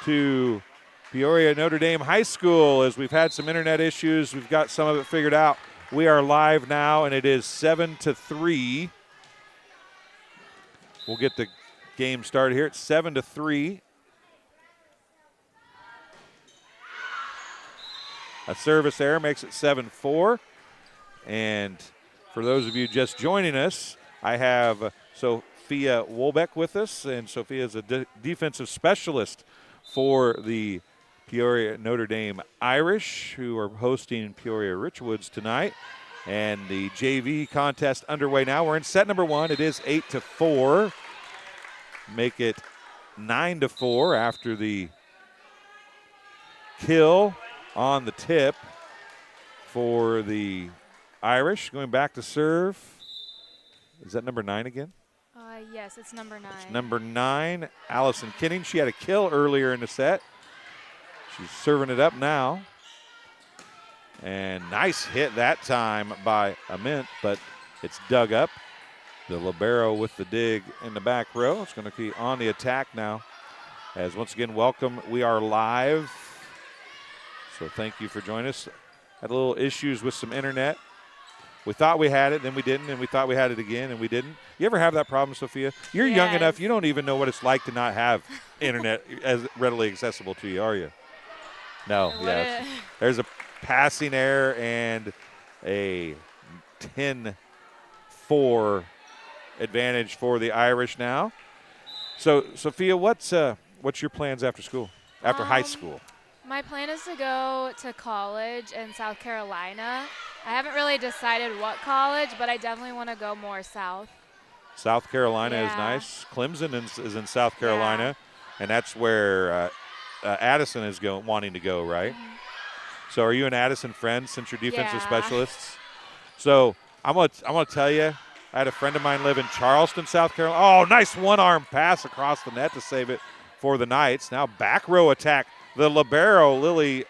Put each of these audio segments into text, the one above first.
to Peoria Notre Dame High School. As we've had some internet issues, we've got some of it figured out. We are live now, and it is 7-3. We'll get the game started here. It's 7-3. A service error makes it 7-4. And for those of you just joining us, I have Sophia Wolbeck with us, and Sophia is a defensive specialist for the Peoria Notre Dame Irish, who are hosting Peoria Richwoods tonight. And the JV contest underway now. We're in set number 1. It is 8-4. Make it 9-4 after the kill on the tip for the Irish. Going back to serve. Is that number 9 again? Yes, it's number 9. It's number 9, Allison Kinning. She had a kill earlier in the set. She's serving it up now. And nice hit that time by Ament, but it's dug up. The libero with the dig in the back row. It's going to be on the attack now. As once again, welcome. We are live. So thank you for joining us. Had a little issues with some internet. We thought we had it, then we didn't, and we thought we had it again, and we didn't. You ever have that problem, Sophia? You're young enough, you don't even know what it's like to not have internet as readily accessible to you, are you? No, yes. There's a passing error and a 10-4 advantage for the Irish now. So, Sophia, what's your plans after school, after high school? My plan is to go to college in South Carolina. I haven't really decided what college, but I definitely want to go more south. South Carolina is nice. Clemson is in South Carolina, and that's where Addison is wanting to go, right? Mm-hmm. So are you an Addison friend since you're defensive specialists? So I'm gonna tell you, I had a friend of mine live in Charleston, South Carolina. Oh, nice one-arm pass across the net to save it for the Knights. Now back row attack. The libero, Lily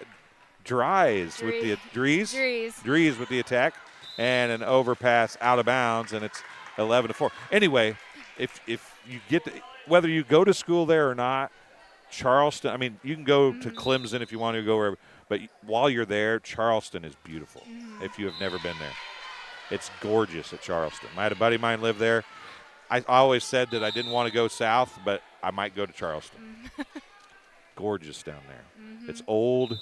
Dries with the Dries with the attack, and an overpass out of bounds, and it's 11-4. Anyway, if you get whether you go to school there or not, Charleston. I mean, you can go to Clemson if you want to go wherever, but while you're there, Charleston is beautiful. If you have never been there, it's gorgeous at Charleston. I had a buddy of mine live there. I always said that I didn't want to go south, but I might go to Charleston. Gorgeous down there. It's old,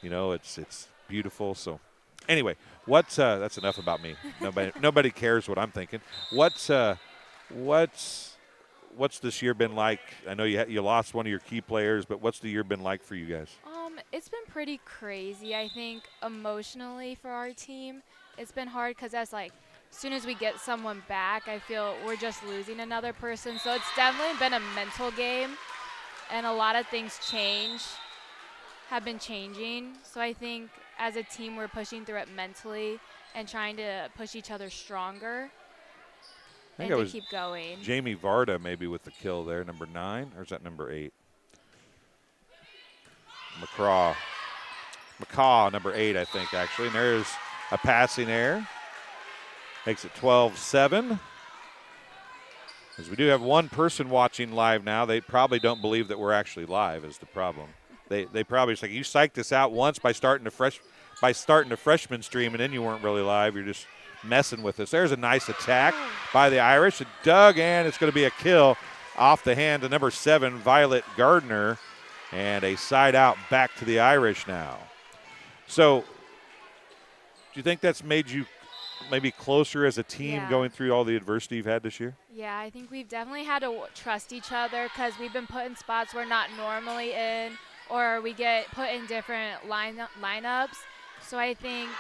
it's beautiful. So anyway, that's enough about me. Nobody cares what I'm thinking. What's this year been like? I know you lost one of your key players, but what's the year been like for you guys? It's been pretty crazy. I think emotionally for our team, it's been hard because as soon as we get someone back, I feel we're just losing another person. So it's definitely been a mental game. And a lot of things have been changing. So I think as a team, we're pushing through it mentally and trying to push each other stronger and to keep going. Jamie Varda maybe with the kill there, number 9, or is that number 8? McCaw, number 8, I think, actually. And there's a passing error. Makes it 12-7. As we do have one person watching live now, they probably don't believe that we're actually live is the problem. They probably say, you psyched us out once by starting a freshman stream, and then you weren't really live. You're just messing with us. There's a nice attack by the Irish. It dug, and it's going to be a kill off the hand of number 7, Violet Gardner, and a side out back to the Irish now. So do you think that's made you maybe closer as a team going through all the adversity you've had this year? Yeah, I think we've definitely had to trust each other because we've been put in spots we're not normally in, or we get put in different lineups. So I think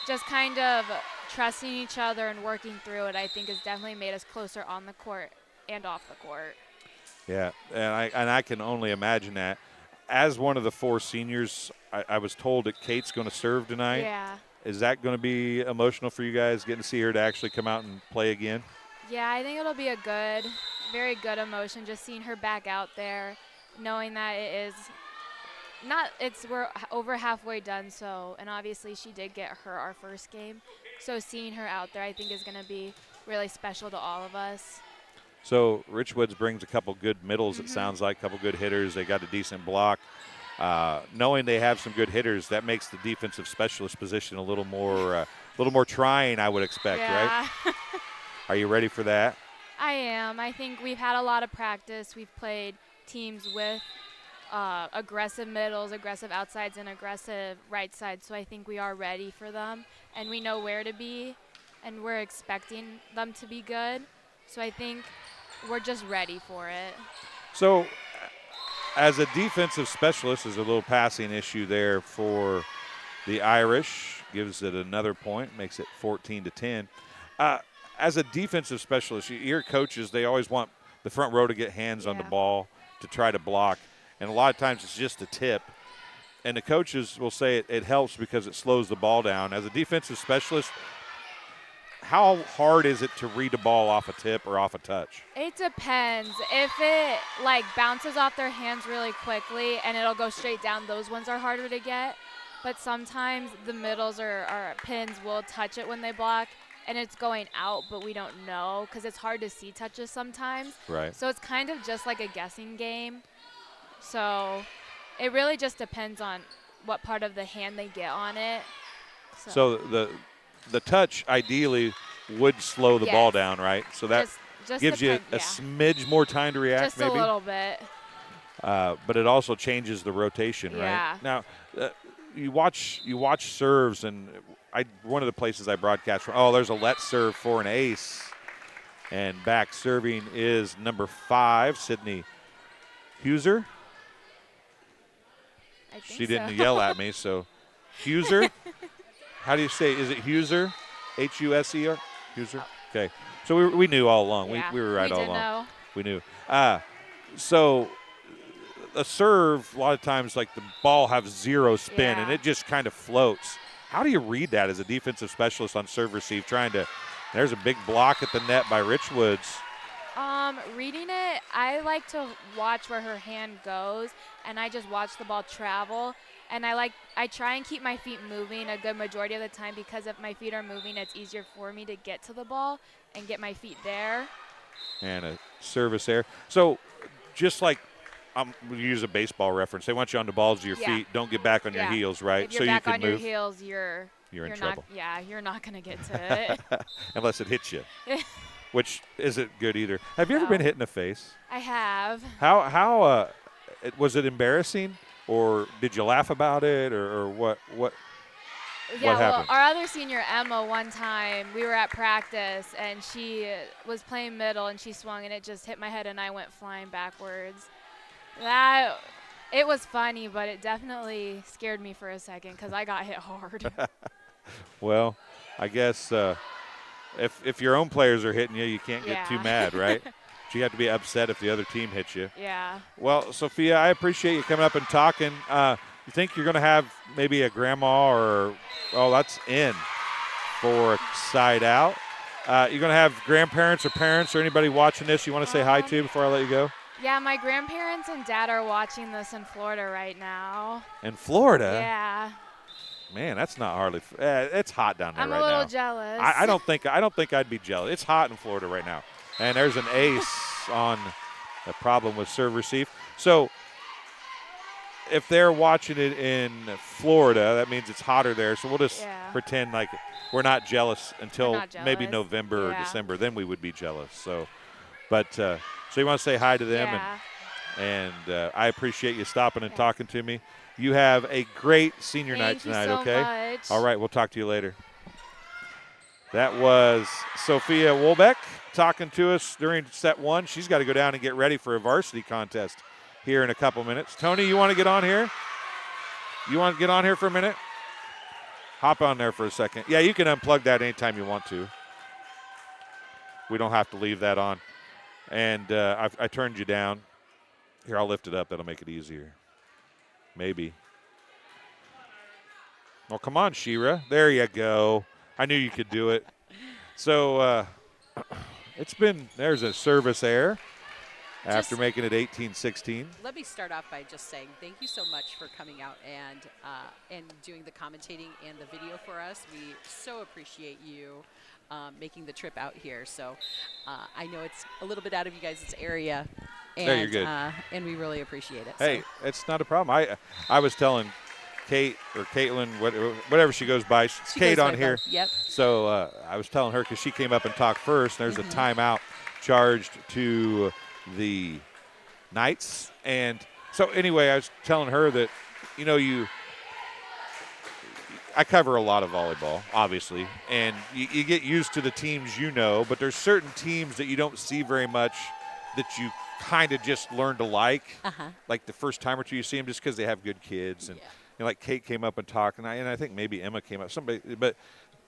just kind of trusting each other and working through it, I think, has definitely made us closer on the court and off the court. Yeah, and I can only imagine that. As one of the 4 seniors, I was told that Kate's going to serve tonight. Yeah. Is that going to be emotional for you guys, getting to see her to actually come out and play again? Yeah, I think it'll be a very good emotion, just seeing her back out there, knowing that we're over halfway done, and obviously she did get our first game. So seeing her out there, I think, is going to be really special to all of us. So Richwoods brings a couple good middles, it sounds like, a couple good hitters. They got a decent block. Knowing they have some good hitters, that makes the defensive specialist position a little more trying, I would expect, right? Are you ready for that? I am. I think we've had a lot of practice. We've played teams with aggressive middles, aggressive outsides, and aggressive right sides. So I think we are ready for them, and we know where to be, and we're expecting them to be good. So I think we're just ready for it. So as a defensive specialist, there's a little passing issue there for the Irish. Gives it another point, makes it 14-10. As a defensive specialist, your coaches, they always want the front row to get hands on the ball to try to block. And a lot of times it's just a tip. And the coaches will say it helps because it slows the ball down. As a defensive specialist, how hard is it to read a ball off a tip or off a touch? It depends. If it bounces off their hands really quickly and it'll go straight down, those ones are harder to get. But sometimes the middles or pins will touch it when they block, and it's going out, but we don't know because it's hard to see touches sometimes. Right. So it's kind of just like a guessing game. So it really just depends on what part of the hand they get on it. So the touch ideally would slow the ball down, right? So that just gives you a smidge more time to react, just maybe? a little bit. But it also changes the rotation, right? Now, you watch serves, and one of the places I broadcast from, there's a let serve for an ace. And back serving is number 5, Sydney Huser. She didn't yell at me, so Huser. How do you say? Is it Huser? Huser? Huser? Okay. So we knew all along. We were right all along. Know. We knew. So a serve, a lot of times, like the ball has zero spin, and it just kind of floats. How do you read that as a defensive specialist on serve receive? There's a big block at the net by Richwoods. Reading it, I like to watch where her hand goes, and I just watch the ball travel. And I try and keep my feet moving a good majority of the time, because if my feet are moving, it's easier for me to get to the ball and get my feet there. And a service there. So just like we use a baseball reference, they want you on the balls of your feet. Don't get back on your heels, right? If you're back on your heels, you're in trouble. You're not going to get to it. Unless it hits you. Which isn't good either. Have you ever been hit in the face? I have. How was it embarrassing, or did you laugh about it, or what? What happened? Our other senior, Emma, one time we were at practice and she was playing middle and she swung and it just hit my head and I went flying backwards. It was funny, but it definitely scared me for a second because I got hit hard. Well, I guess. If your own players are hitting you, you can't get too mad, right? But you have to be upset if the other team hits you. Yeah. Well, Sophia, I appreciate you coming up and talking. You think you're going to have maybe a grandma that's in for a side out. You're going to have grandparents or parents or anybody watching this you want to say hi to before I let you go? Yeah, my grandparents and dad are watching this in Florida right now. In Florida? Yeah. Man, that's not hardly. It's hot down there right now. I'm a little jealous. I don't think I'd be jealous. It's hot in Florida right now, and there's an ace on the problem with serve receive. So if they're watching it in Florida, that means it's hotter there. So we'll just pretend like we're not jealous until maybe November or December. Then we would be jealous. So, so you want to say hi to them, and I appreciate you stopping and talking to me. You have a great senior night tonight, okay? Much. All right, we'll talk to you later. That was Sophia Wolbeck talking to us during set 1. She's got to go down and get ready for a varsity contest here in a couple minutes. Tony, you want to get on here? You want to get on here for a minute? Hop on there for a second. Yeah, you can unplug that anytime you want to. We don't have to leave that on. And I turned you down. Here, I'll lift it up. That'll make it easier. Maybe. Well, come on, Shira. There you go. I knew you could do it. So there's a service error after making it 18-16. Let me start off by just saying thank you so much for coming out and doing the commentating and the video for us. We so appreciate you. making the trip out here. So I know it's a little bit out of you guys' area, and, No, you're good. And we really appreciate it. Hey, so. it's not a problem. I was telling Kate or Caitlin, whatever she goes by, She Kate goes on by here. both. Yep. So I was telling her because she came up and talked first. There's a timeout charged to the Knights. And so anyway, I was telling her that, I cover a lot of volleyball, obviously, and you get used to the teams but there's certain teams that you don't see very much that you kind of just learn to like the first time or two you see them just because they have good kids. And like Kate came up and talked, and I think maybe Emma came up, but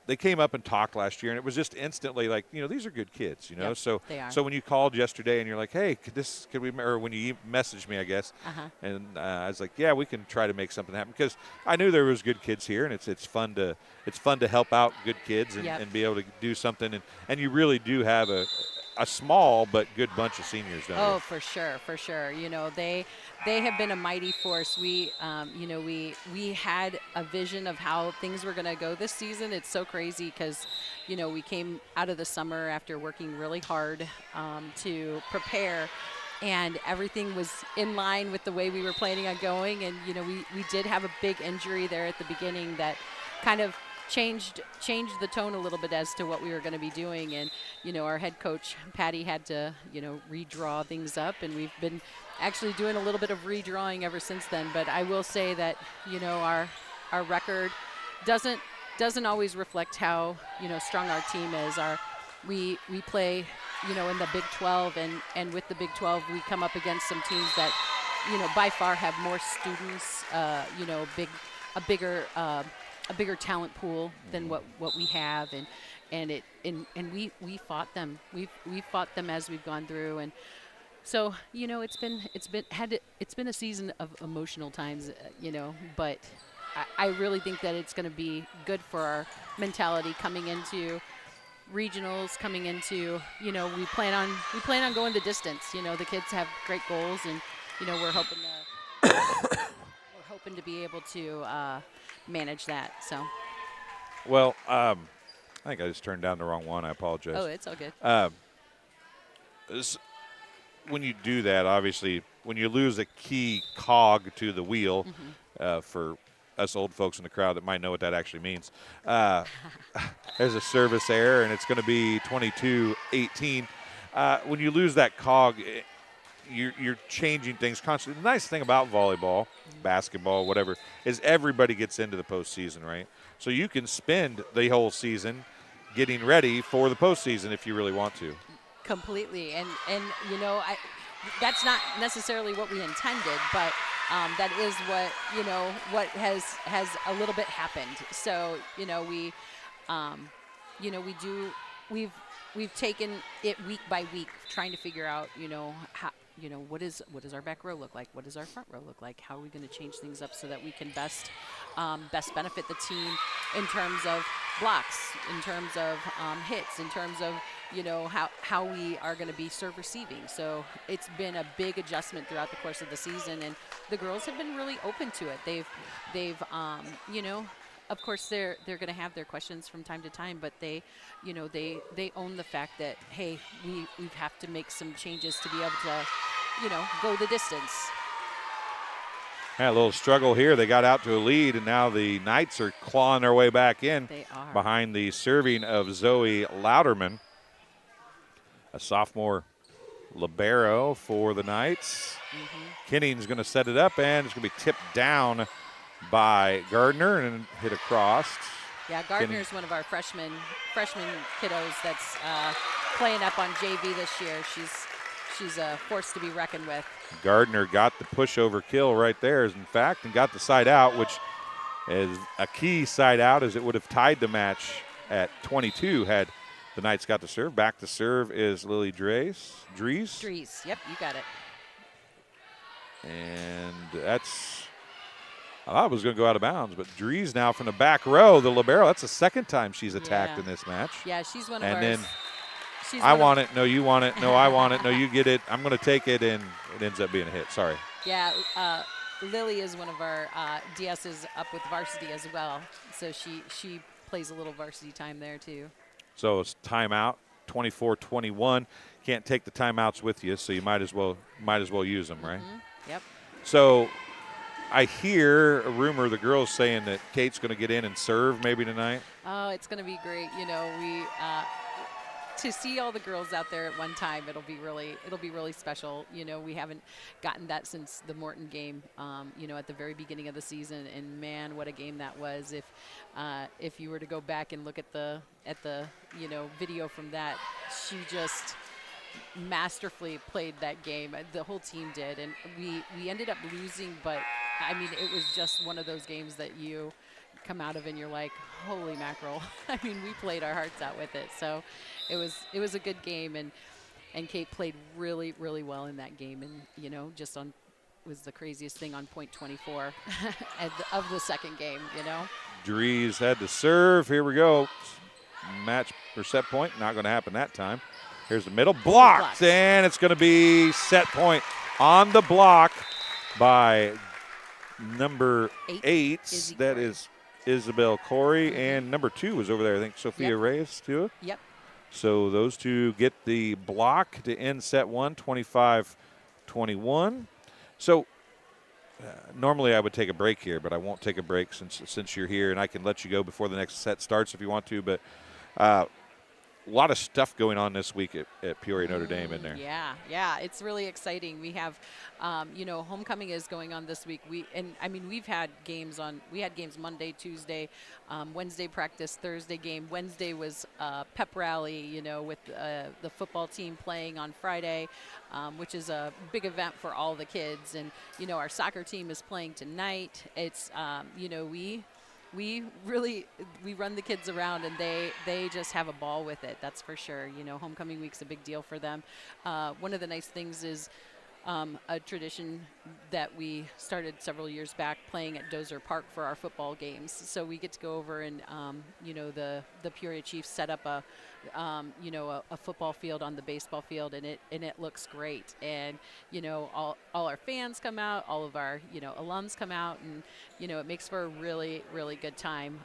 they came up and talked last year, and it was just instantly like, these are good kids, Yep, So they are. So when you called yesterday and you're like, hey, could we, or when you messaged me, I guess, and I was like, yeah, we can try to make something happen because I knew there was good kids here, and it's fun to help out good kids and be able to do something, and you really do have a small but good bunch of seniors, don't you? Oh, for sure. They have been a mighty force. We had a vision of how things were going to go this season. It's so crazy because, we came out of the summer after working really hard to prepare, and everything was in line with the way we were planning on going. And, we did have a big injury there at the beginning that kind of changed the tone a little bit as to what we were going to be doing. And, our head coach, Patty, had to, redraw things up, and we've been actually doing a little bit of redrawing ever since then. But I will say that, our record doesn't always reflect how, strong our team is. We play, in the Big 12, and with the Big 12, we come up against some teams that, by far have more students, a bigger talent pool than what we have, and we fought them. We've fought them as we've gone through, and so it's been a season of emotional times, but I really think that it's going to be good for our mentality coming into regionals, coming into we plan on going the distance. The kids have great goals, and we're hoping to be able to manage that. So. Well, I think I just turned down the wrong one. I apologize. Oh, it's all good. When you do that, obviously, when you lose a key cog to the wheel, for us old folks in the crowd that might know what that actually means, there's a service error, and it's going to be 22-18. When you lose that cog, you're changing things constantly. The nice thing about volleyball, basketball, whatever, is everybody gets into the postseason, right? So you can spend the whole season getting ready for the postseason if you really want to. Completely, and that's not necessarily what we intended, but that is what has a little bit happened. So we've taken it week by week, trying to figure out how. What does our back row look like? What does our front row look like? How are we going to change things up so that we can best benefit the team in terms of blocks, in terms of hits, in terms of how we are going to be serve receiving. So it's been a big adjustment throughout the course of the season, and the girls have been really open to it. They've of course they're going to have their questions from time to time, but they own the fact that, hey, we have to make some changes to be able to go the distance. Had a little struggle here. They got out to a lead, and now the Knights are clawing their way back in. They are. Behind the serving of Zoe Louderman, a sophomore libero for the Knights. Kinning's going to set it up, and it's going to be tipped down by Gardner and hit across. Yeah, Gardner's one of our freshman kiddos that's playing up on JV this year. She's a force to be reckoned with. Gardner got the pushover kill right there, in fact, and got the side out, which is a key side out, as it would have tied the match at 22 had the Knights got to serve. Back to serve is Lily Dries. Yep, you got it. And that's, I thought it was going to go out of bounds, but Dries now from the back row, the libero. That's the second time she's attacked in this match. Yeah, she's one of ours. And then I want it. No, you want it. No, I want it. No, you get it. I'm going to take it, and it ends up being a hit. Sorry. Yeah, Lily is one of our DSs up with varsity as well, so she plays a little varsity time there too. So it's timeout, 24-21. Can't take the timeouts with you, so you might as well use them, right? Yep. So I hear a rumor, the girls saying that Kate's going to get in and serve maybe tonight. Oh, it's going to be great. You know, we to see all the girls out there at one time, it'll be really special. You know, we haven't gotten that since the Morton game, you know, at the very beginning of the season. And man, what a game that was! If you were to go back and look at the you know, video from that, she just masterfully played that game. The whole team did, and we ended up losing, but I mean, it was just one of those games that you come out of and you're like, holy mackerel. I mean, we played our hearts out with it. So it was a good game, and Kate played really, really well in that game, and you know, just was the craziest thing on point 24 of the second game, you know. Dries had to serve. Here we go. Match or set point. Not going to happen that time. Here's the middle. Blocked. And it's going to be set point on the block by number 8. That is Isabel Corey. And number 2 was over there. I think Sophia Reyes, too. Yep. So those two get the block to end set 1, 25-21. So normally I would take a break here, but I won't take a break since you're here, and I can let you go before the next set starts if you want to. But a lot of stuff going on this week at Peoria Notre Dame in there. Yeah, it's really exciting. We have, you know, homecoming is going on this week. We had games Monday, Tuesday, Wednesday practice, Thursday game. Wednesday was pep rally, you know, with the football team playing on Friday, which is a big event for all the kids. And, you know, our soccer team is playing tonight. It's, you know, we run the kids around, and they just have a ball with it. That's for sure. You know, homecoming week's a big deal for them. One of the nice things is a tradition that we started several years back, playing at Dozer Park for our football games. So we get to go over and, you know, the Peoria Chiefs set up a football field on the baseball field, and it looks great. And, you know, all our fans come out, all of our, you know, alums come out, and, you know, it makes for a really, really good time,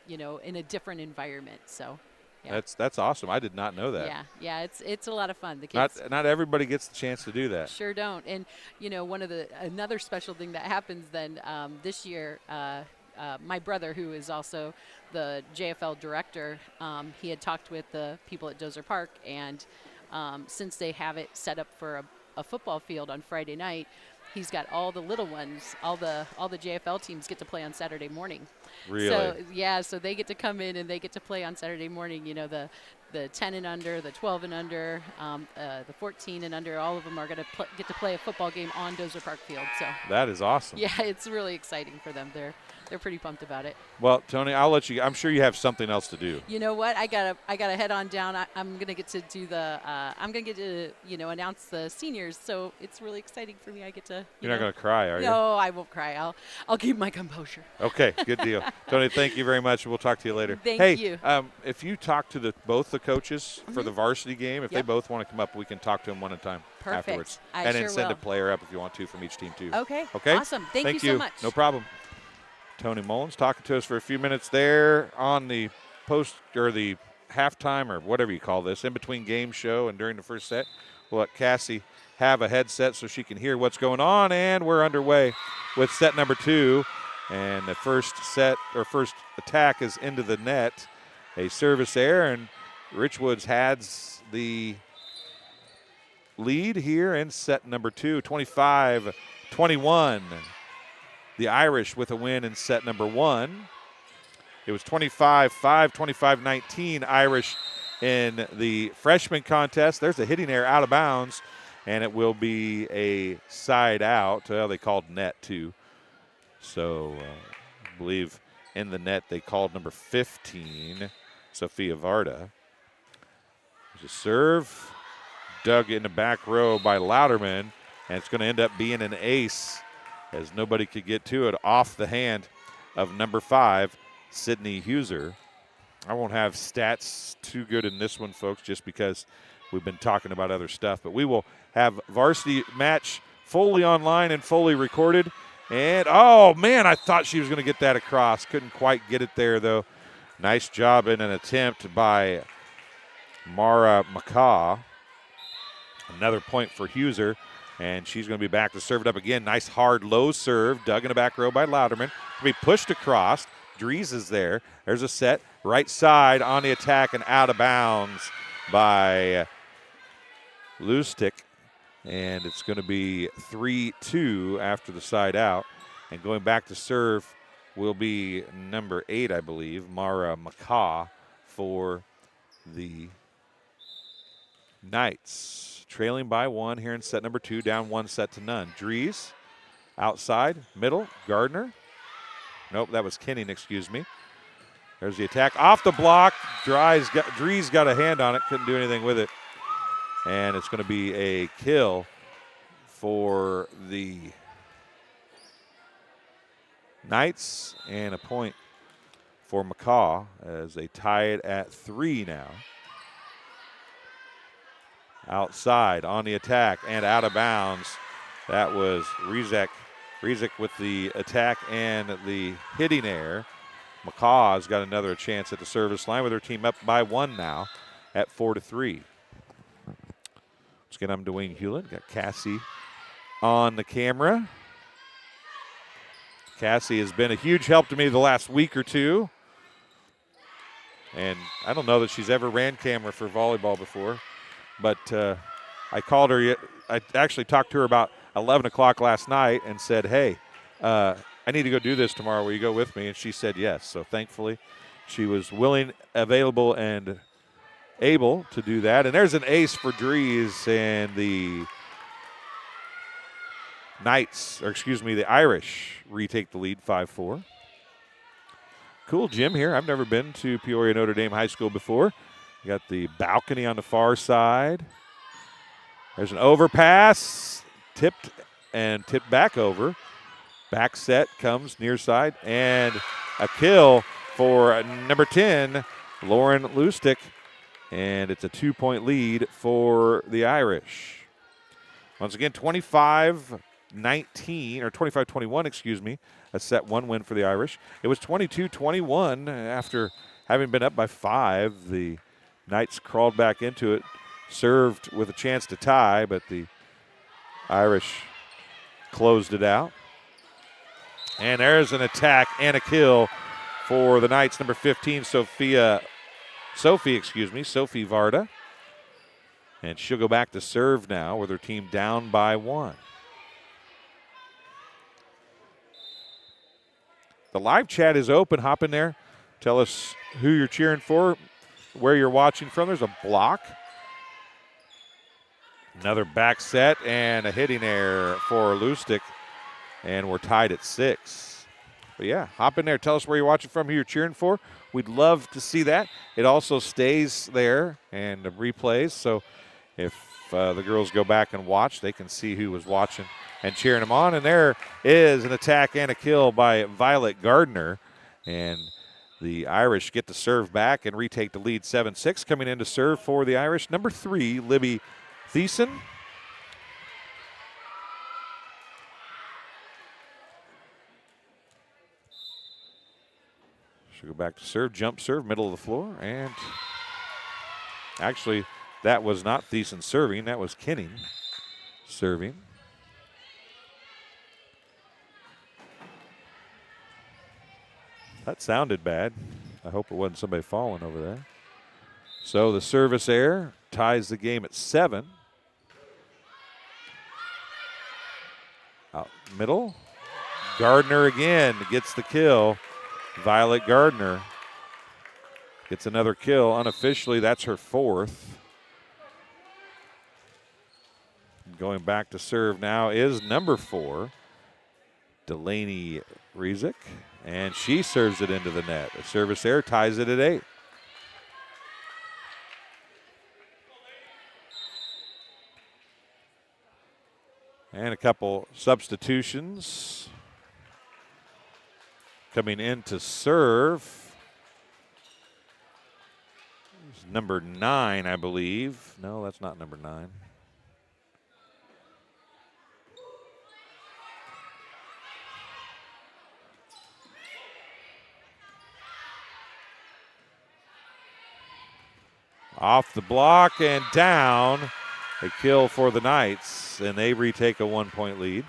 you know, in a different environment. So. Yeah. That's awesome. I did not know that. Yeah, it's a lot of fun. The kids not everybody gets the chance to do that. Sure don't. And you know, another special thing that happens then this year, my brother, who is also the JFL director, he had talked with the people at Dozer Park, and since they have it set up for a football field on Friday night, he's got all the little ones, all the JFL teams get to play on Saturday morning. Really? So so they get to come in and they get to play on Saturday morning. You know, the 10 and under, the 12 and under, the 14 and under, all of them are going to get to play a football game on Dozer Park Field. So that is awesome. Yeah, it's really exciting for them. They're pretty pumped about it. Well, Tony, I'll let you. I'm sure you have something else to do. You know what? I gotta head on down. I'm gonna get to do you know, announce the seniors. So it's really exciting for me. I get to. You're not gonna cry, are you? No, I won't cry. I'll keep my composure. Okay, good deal. Tony, thank you very much. We'll talk to you later. Thank you. If you talk to both the coaches for the varsity game, if they both want to come up, we can talk to them one at a time. Perfect. Afterwards. I and sure then send will. a player up if you want to from each team too. Okay. Okay. Awesome. Thank you so much. No problem. Tony Mullins talking to us for a few minutes there on the post or the halftime or whatever you call this, in between game show and during the first set. We'll let Cassie have a headset so she can hear what's going on, and we're underway with set number 2. And the first attack is into the net. A service error, and Richwoods has the lead here in set number 2, 25-21. The Irish with a win in set number 1. It was 25-5, 25-19 Irish in the freshman contest. There's a hitting error out of bounds, and it will be a side out. Well, they called net too. So I believe in the net they called number 15, Sophia Varda. There's a serve, dug in the back row by Louderman, and it's going to end up being an ace, as nobody could get to it off the hand of number 5, Sydney Huser. I won't have stats too good in this one, folks, just because we've been talking about other stuff. But we will have varsity match fully online and fully recorded. And, oh, man, I thought she was going to get that across. Couldn't quite get it there, though. Nice job in an attempt by Mara McCaw. Another point for Huser, and she's going to be back to serve it up again. Nice hard low serve, dug in the back row by Louderman. To be pushed across. Dries is there. There's a set. Right side on the attack and out of bounds by Lustig. And it's going to be 3-2 after the side out. And going back to serve will be number 8, I believe, Mara McCaw for the Knights. Trailing by 1 here in set number 2, down 1-0. Dries outside, middle, Gardner. Nope, that was Kenning, excuse me. There's the attack. Off the block. Dries got a hand on it, couldn't do anything with it. And it's going to be a kill for the Knights and a point for McCaw as they tie it at 3 now. Outside on the attack and out of bounds. That was Rizek with the attack and the hitting error. McCaw's got another chance at the service line with her team up by 1 now at 4-3. Once again, I'm Dwayne Hewlett. Got Cassie on the camera. Cassie has been a huge help to me the last week or two. And I don't know that she's ever ran camera for volleyball before. But I called her. I actually talked to her about 11 o'clock last night and said, hey, I need to go do this tomorrow. Will you go with me? And she said yes. So thankfully, she was willing, available, and able to do that. And there's an ace for Dries, and the the Irish retake the lead 5-4. Cool gym here. I've never been to Peoria Notre Dame High School before. You got the balcony on the far side. There's an overpass, tipped back over. Back set comes near side, and a kill for number 10, Lauren Lustig, and it's a 2-point lead for the Irish. Once again, 25-19, or 25-21, excuse me, a set 1 win for the Irish. It was 22-21 after having been up by 5. The Knights crawled back into it, served with a chance to tie, but the Irish closed it out. And there's an attack and a kill for the Knights, number 15, Sophie Varda. And she'll go back to serve now with her team down by 1. The live chat is open. Hop in there. Tell us who you're cheering for, where you're watching from. There's a block. Another back set and a hitting error for Lustig. And we're tied at 6. But yeah, hop in there. Tell us where you're watching from, who you're cheering for. We'd love to see that. It also stays there and replays. So if the girls go back and watch, they can see who was watching and cheering them on. And there is an attack and a kill by Violet Gardner. And the Irish get to serve back and retake the lead 7-6. Coming in to serve for the Irish, number 3, Libby Thiessen. She'll go back to serve, jump serve, middle of the floor. And actually, that was not Thiessen serving. That was Kenning serving. That sounded bad. I hope it wasn't somebody falling over there. So the service error ties the game at 7. Out middle. Gardner again gets the kill. Violet Gardner gets another kill. Unofficially, that's her 4th. Going back to serve now is number 4, Delaney Rizek, and she serves it into the net. The service error ties it at 8. And a couple substitutions coming in to serve. Number 9, I believe. No, that's not number 9. Off the block and down. A kill for the Knights, and they retake a 1-point lead.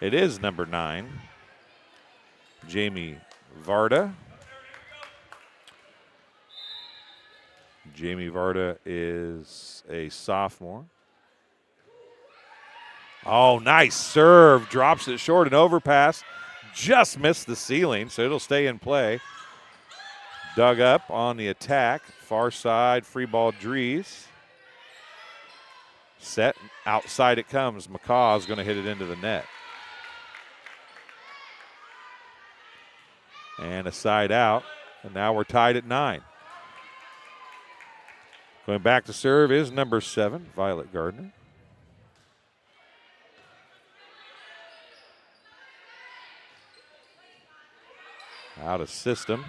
It is number 9, Jamie Varda. Jamie Varda is a sophomore. Oh, nice serve. Drops it short, an overpass. Just missed the ceiling, so it'll stay in play. Dug up on the attack. Far side, free ball, Dries. Set, outside it comes. McCaw is going to hit it into the net. And a side out, and now we're tied at 9. Going back to serve is number 7, Violet Gardner. Out of system.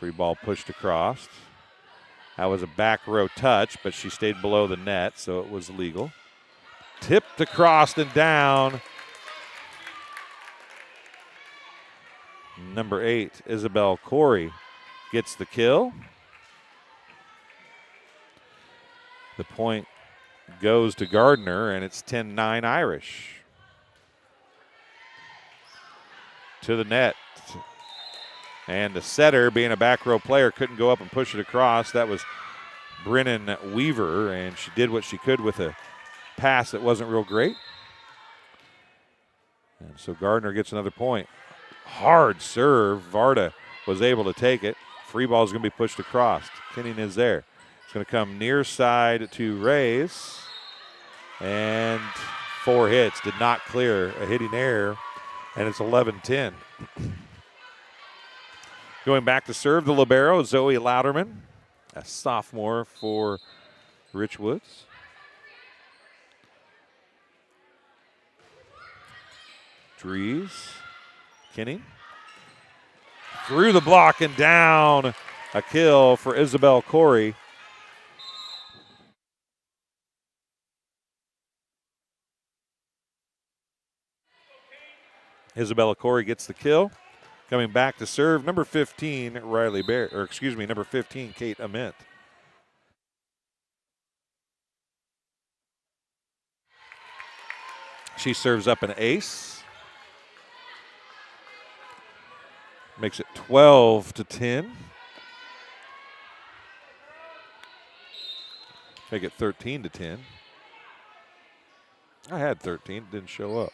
Free ball pushed across. That was a back row touch, but she stayed below the net, so it was legal. Tipped across and down. Number 8, Isabel Corey, gets the kill. The point goes to Gardner, and it's 10-9 Irish. To the net. And the setter, being a back row player, couldn't go up and push it across. That was Brennan Weaver, and she did what she could with a pass that wasn't real great. And so Gardner gets another point. Hard serve. Varda was able to take it. Free ball is going to be pushed across. Kinning is there. It's going to come near side to Rays. And 4 hits. Did not clear a hitting error. And it's 11-10. Going back to serve, the libero, Zoe Louderman, a sophomore for Richwoods. Dries, Kinning. Through the block and down. A kill for Isabel Corey. Isabella Corey gets the kill. Coming back to serve, number 15, number 15, Kate Ament. She serves up an ace. Makes it 12-10. Make it 13-10. I had 13, didn't show up.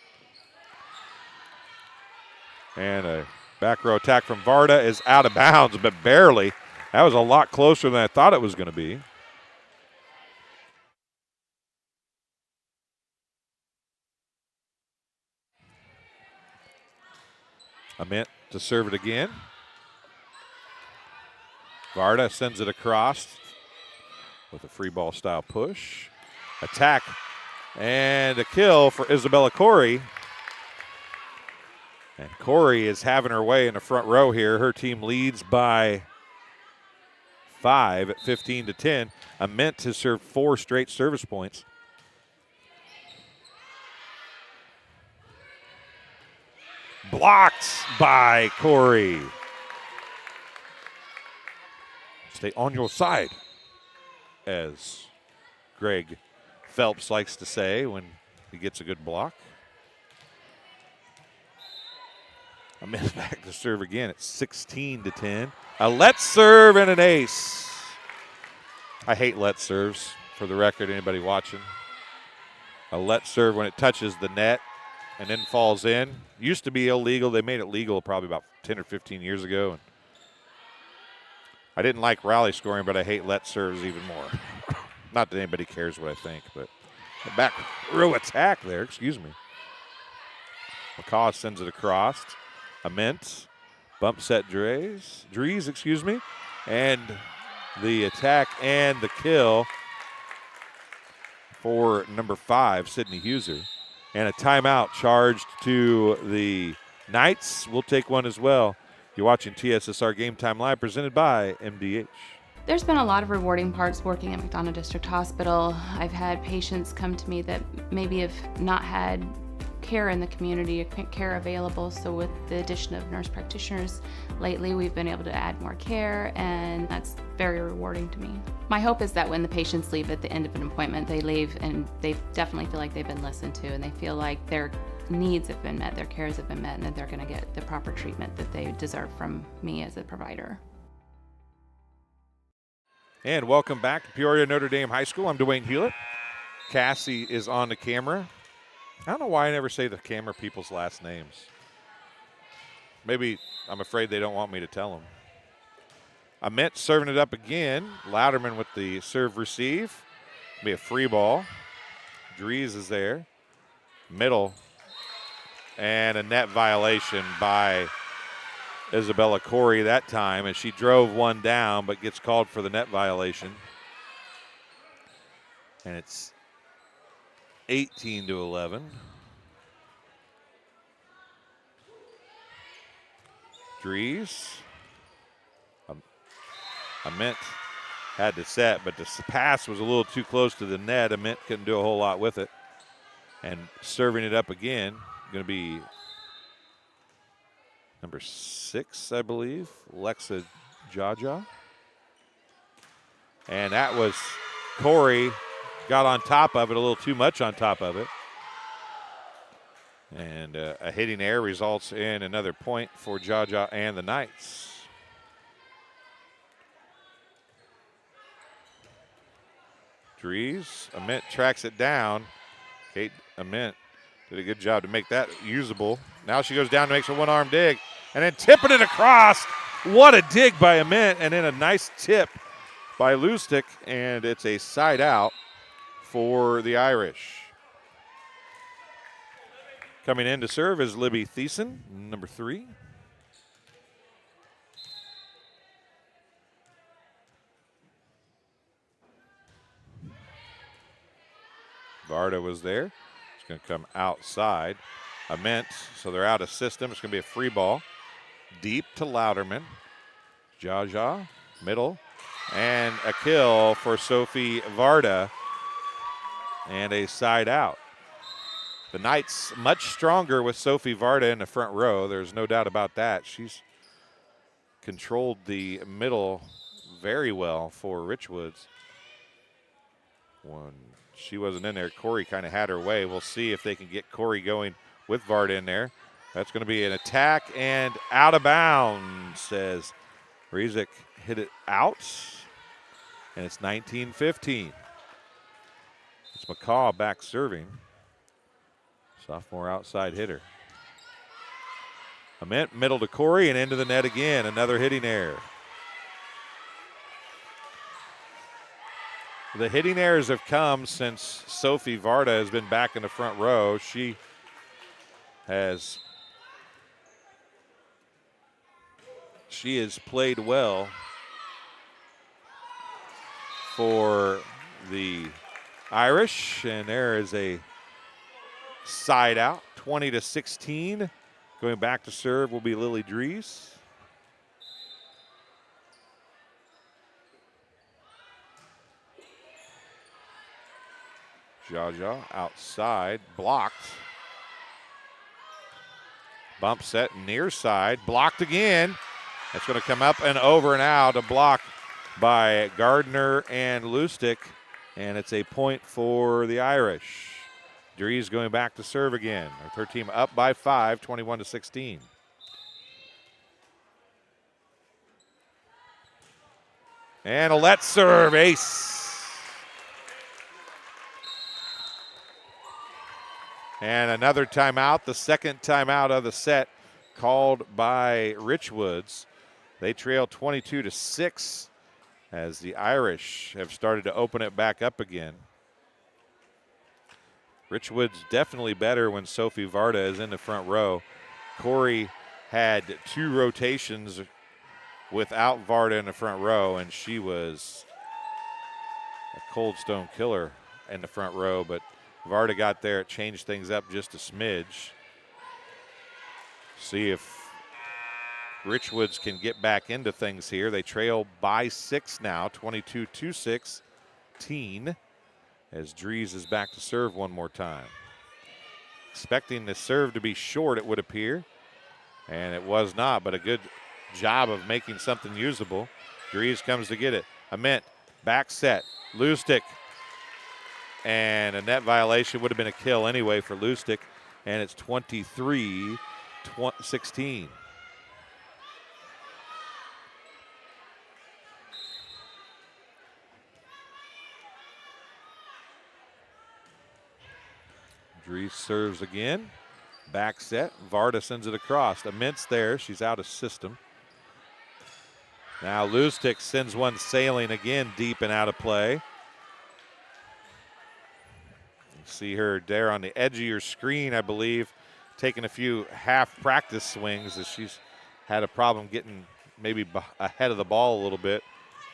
And a back row attack from Varda is out of bounds, but barely. That was a lot closer than I thought it was going to be. Ament to serve it again. Varda sends it across with a free ball style push. Attack and a kill for Isabella Corey. And Corey is having her way in the front row here. Her team leads by 5 at 15-10. Ament has served 4 straight service points. Blocked by Corey. Stay on your side, as Greg Phelps likes to say when he gets a good block. Ament back to serve again at 16-10. A let serve and an ace. I hate let serves, for the record, anybody watching. A let serve when it touches the net and then falls in. Used to be illegal. They made it legal probably about 10 or 15 years ago. And I didn't like rally scoring, but I hate let serves even more. Not that anybody cares what I think, but the back row attack there, excuse me. McCaw sends it across. Ament, bump set Dries, and the attack and the kill for number 5, Sydney Huser. And a timeout charged to the Knights. We'll take one as well. You're watching TSSR Game Time Live, presented by MDH. There's been a lot of rewarding parts working at McDonough District Hospital. I've had patients come to me that maybe have not had care in the community, care available. So with the addition of nurse practitioners lately, we've been able to add more care, and that's very rewarding to me. My hope is that when the patients leave at the end of an appointment, they leave and they definitely feel like they've been listened to, and they feel like their needs have been met, their cares have been met, and that they're going to get the proper treatment that they deserve from me as a provider. And welcome back to Peoria Notre Dame High School. I'm Dwayne Hulett. Cassie is on the camera. I don't know why I never say the camera people's last names. Maybe I'm afraid they don't want me to tell them. Ament serving it up again. Louderman with the serve receive. Be a free ball. Dries is there. Middle. And a net violation by Isabella Corey that time as she drove one down but gets called for the net violation. And it's 18-11. Dries. Ament had to set, but the pass was a little too close to the net. Ament couldn't do a whole lot with it. And serving it up again, going to be number 6, I believe, Lexa Jaja. And that was Corey got on top of it, a little too much on top of it. And a hitting error results in another point for Jaja and the Knights. Dries, Ament tracks it down. Kate Ament did a good job to make that usable. Now she goes down and makes a one-arm dig. And then tipping it across. What a dig by Ament. And then a nice tip by Lustig. And it's a side out for the Irish. Coming in to serve is Libby Thiessen, number 3. Varda was there. It's going to come outside. Ament, so they're out of system. It's going to be a free ball. Deep to Louderman. Jaja, middle. And a kill for Sophie Varda. And a side out. The Knights much stronger with Sophie Varda in the front row. There's no doubt about that. She's controlled the middle very well for Richwoods. When she wasn't in there, Corey kind of had her way. We'll see if they can get Corey going with Varda in there. That's going to be an attack and out of bounds, says Rizik hit it out. And it's 19-15. It's McCaw back serving. Sophomore outside hitter. Ament middle to Corey and into the net again. Another hitting error. The hitting errors have come since Sophie Varda has been back in the front row. She has played well for the Irish, and there is a side out, 20-16. Going back to serve will be Lily Dries. Jaja outside, blocked. Bump set near side, blocked again. That's going to come up and over and out, a block by Gardner and Lustig, and it's a point for the Irish. Dries going back to serve again. Her team up by 5, 21-16. And a let serve, ace. And another timeout, the second timeout of the set called by Richwoods. They trail 22-6 as the Irish have started to open it back up again. Richwoods definitely better when Sophie Varda is in the front row. Corey had 2 rotations without Varda in the front row, and she was a cold stone killer in the front row, but Varda got there, it changed things up just a smidge. See if Richwoods can get back into things here. They trail by 6 now, 22-16, as Dries is back to serve one more time. expecting the serve to be short, it would appear. And it was not, but a good job of making something usable. Dries comes to get it. Ament, back set, Lustig. And a net violation would have been a kill anyway for Lustig. And it's 23-16. Dries serves again. Back set. Varda sends it across. Ament's there. She's out of system. Now Lustig sends one sailing again deep and out of play. You see her there on the edge of your screen, I believe, taking a few half practice swings as she's had a problem getting maybe ahead of the ball a little bit,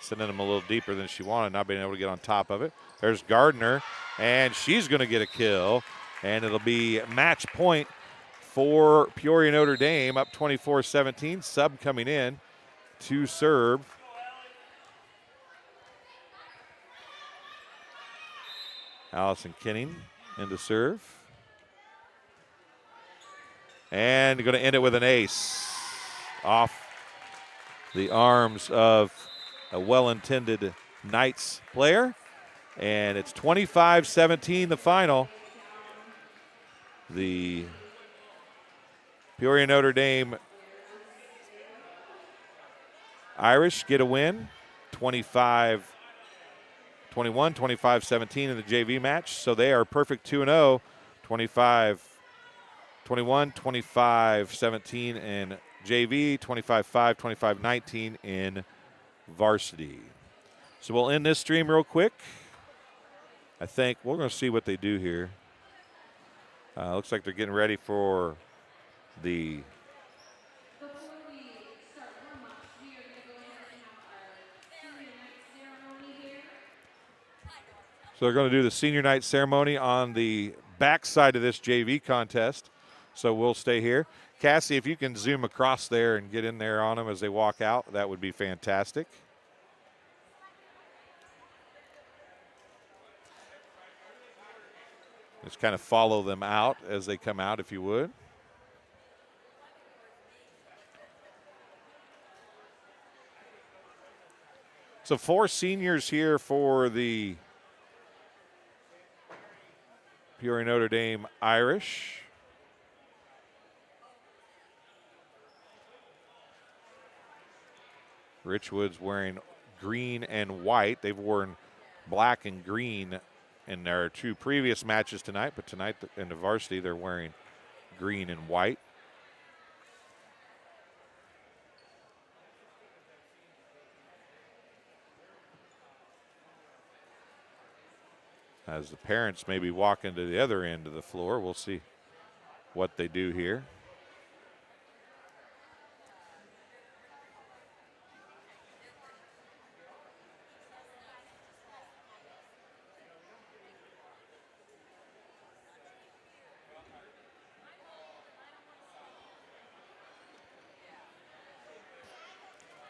sending them a little deeper than she wanted, not being able to get on top of it. There's Gardner, and she's going to get a kill, and it'll be match point for Peoria Notre Dame, up 24-17. Sub coming in to serve. Allison Kenning into serve. And going to end it with an ace off the arms of a well-intended Knights player. And it's 25-17 the final. The Peoria Notre Dame Irish get a win, 25-21, 25-17 in the JV match. So they are perfect 2-0, 25-21, 25-17 in JV, 25-5, 25-19 in varsity. So we'll end this stream real quick. I think we're going to see what they do here. Looks like they're getting ready for the So they're going to do the senior night ceremony on the backside of this JV contest. So we'll stay here. Cassie, if you can zoom across there and get in there on them as they walk out, that would be fantastic. Just kind of follow them out as they come out, if you would. So 4 seniors here for the Peoria Notre Dame Irish. Richwoods wearing green and white. They've worn black and green in their 2 previous matches tonight, but tonight in the varsity they're wearing green and white. As the parents maybe walk into the other end of the floor, we'll see what they do here.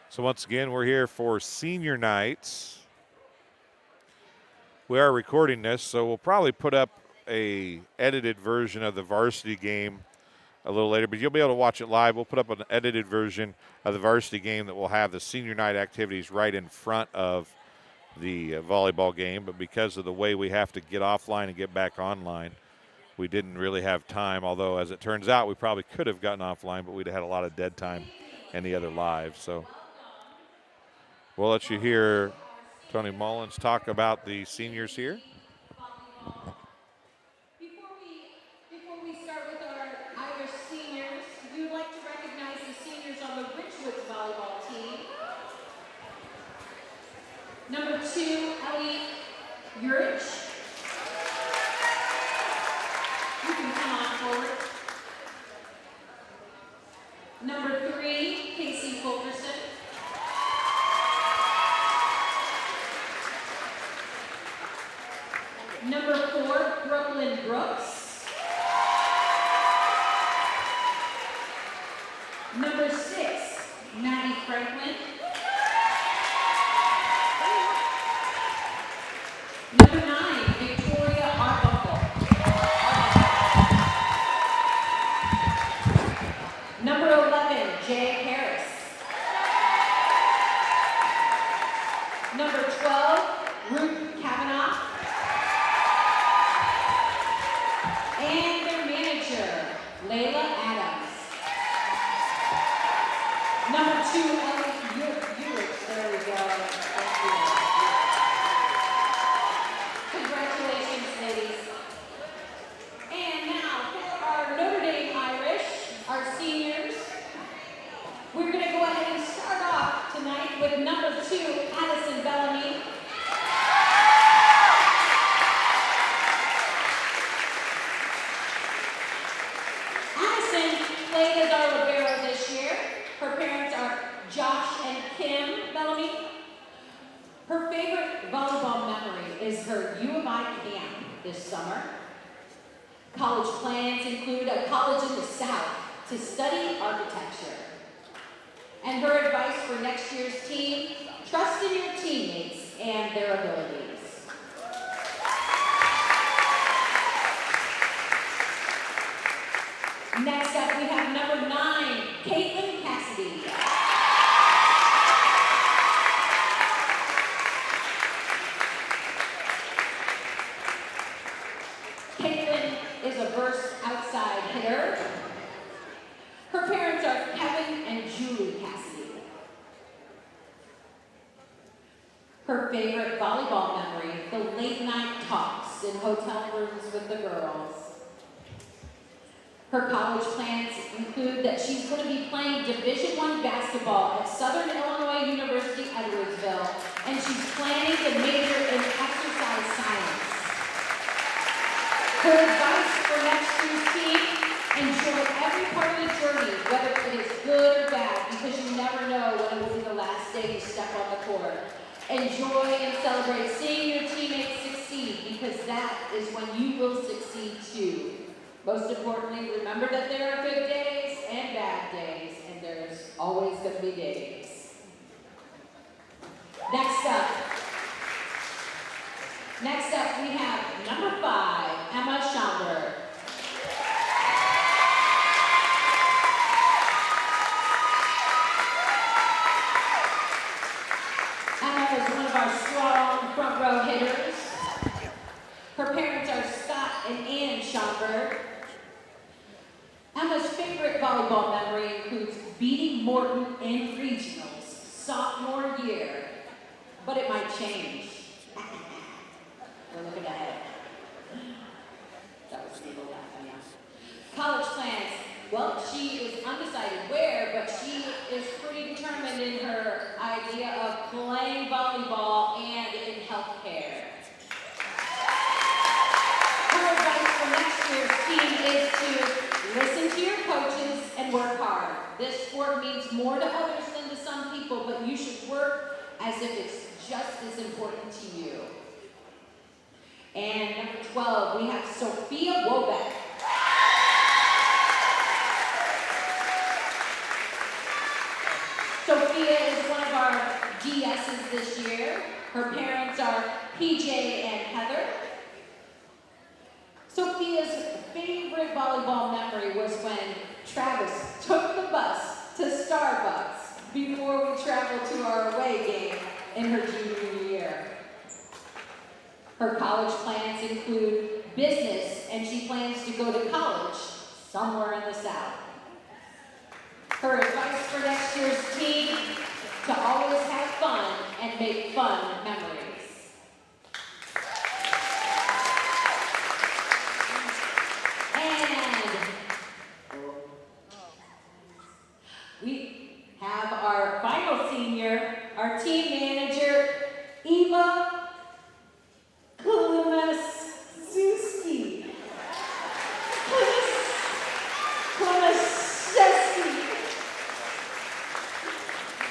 So once again, we're here for senior nights. We are recording this, so we'll probably put up a edited version of the varsity game a little later, but you'll be able to watch it live. We'll put up an edited version of the varsity game that will have the senior night activities right in front of the volleyball game, but because of the way we have to get offline and get back online, we didn't really have time, although as it turns out, we probably could have gotten offline, but we'd have had a lot of dead time in the other live. So we'll let you hear Tony Mullins talk about the seniors here. Before we start with our Irish seniors, we would like to recognize the seniors on the Richwoods volleyball team. Number 2, Ellie Urich. You can come on forward. Number 3, Casey Fulkerson. Number 4, Brooklyn Brooks. Number 6, Maddie Franklin. Number 9, Victoria Arbuckle. Number 11, Jay Harris. Number 12, Ruth Kavanaugh. And their manager, Layla Adams. Number 2, Ellie Ewich. There we go. Thank you. Congratulations, ladies. And now for our Notre Dame Irish, our seniors, we're going to go ahead and start off tonight with number 2, Addison Bellamy. Addison played as our libero this year. Her parents are Josh and Kim Bellamy. Her favorite volleyball memory is her U of I camp this summer. College plans include a college in the South to study architecture. And her advice for next year's team, trust in your teammates and their abilities. Next up, we have number 9, Caitlin Cassidy. Caitlin is a verse outside hitter. Her parents are Kevin and Julie Cassidy. Her favorite volleyball memory, the late night talks in hotel rooms with the girls. Her college plans include that she's going to be playing Division I basketball at Southern Illinois University, Edwardsville, and she's planning to major in exercise science. Her advice for next year's team, enjoy every part of the journey, whether it is good or bad, because you never know when it will be the last day you step on the court. Enjoy and celebrate seeing your teammates succeed, because that is when you will succeed too. Most importantly, remember that there are good days and bad days, and there's always going to be days. Next up, we have number 5, Emma Schomburg. Emma is one of our strong front row hitters. Her parents are Scott and Ann Schomburg. Emma's favorite volleyball memory includes beating Morton in regionals sophomore year, but it might change. We're looking ahead. That was a little laughing, yeah. College plans. Well, she is undecided where, but she is pretty determined in her idea of playing volleyball and in healthcare. Her advice for next year's team is to listen to your coaches and work hard. This sport means more to others than to some people, but you should work as if it's just as important to you. And number 12, we have Sophia Wobeck. Sophia is one of our DSs this year. Her parents are PJ and Heather. Sophia's favorite volleyball memory was when Travis took the bus to Starbucks before we traveled to our away game in her junior year. Her college plans include business, and she plans to go to college somewhere in the South. Her advice for next year's team, to always have fun and make fun memories. We have our final senior, our team manager, Eva Kuliszewski.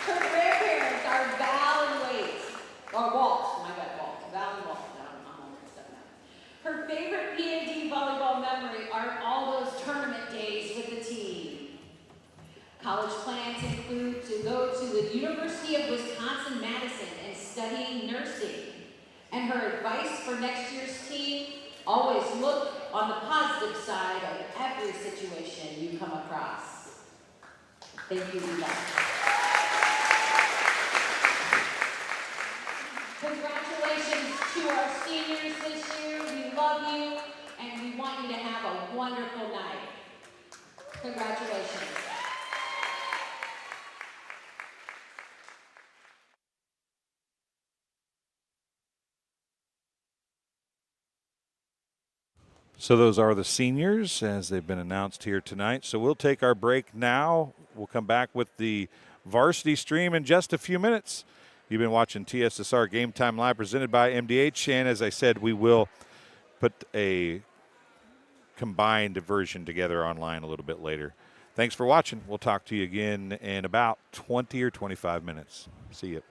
Her grandparents are Val and Walt. Val and Walt. I'm all mixed up now. Her favorite P&D volleyball memory are all those tournament days with the team. College plans include to go to the University of Wisconsin-Madison and studying nursing. And her advice for next year's team, always look on the positive side of every situation you come across. Thank you, Eva. Congratulations to our seniors this year. We love you, and we want you to have a wonderful night. Congratulations. So those are the seniors as they've been announced here tonight. So we'll take our break now. We'll come back with the varsity stream in just a few minutes. You've been watching TSSR Game Time Live presented by MDH. And as I said, we will put a combined version together online a little bit later. Thanks for watching. We'll talk to you again in about 20 or 25 minutes. See you.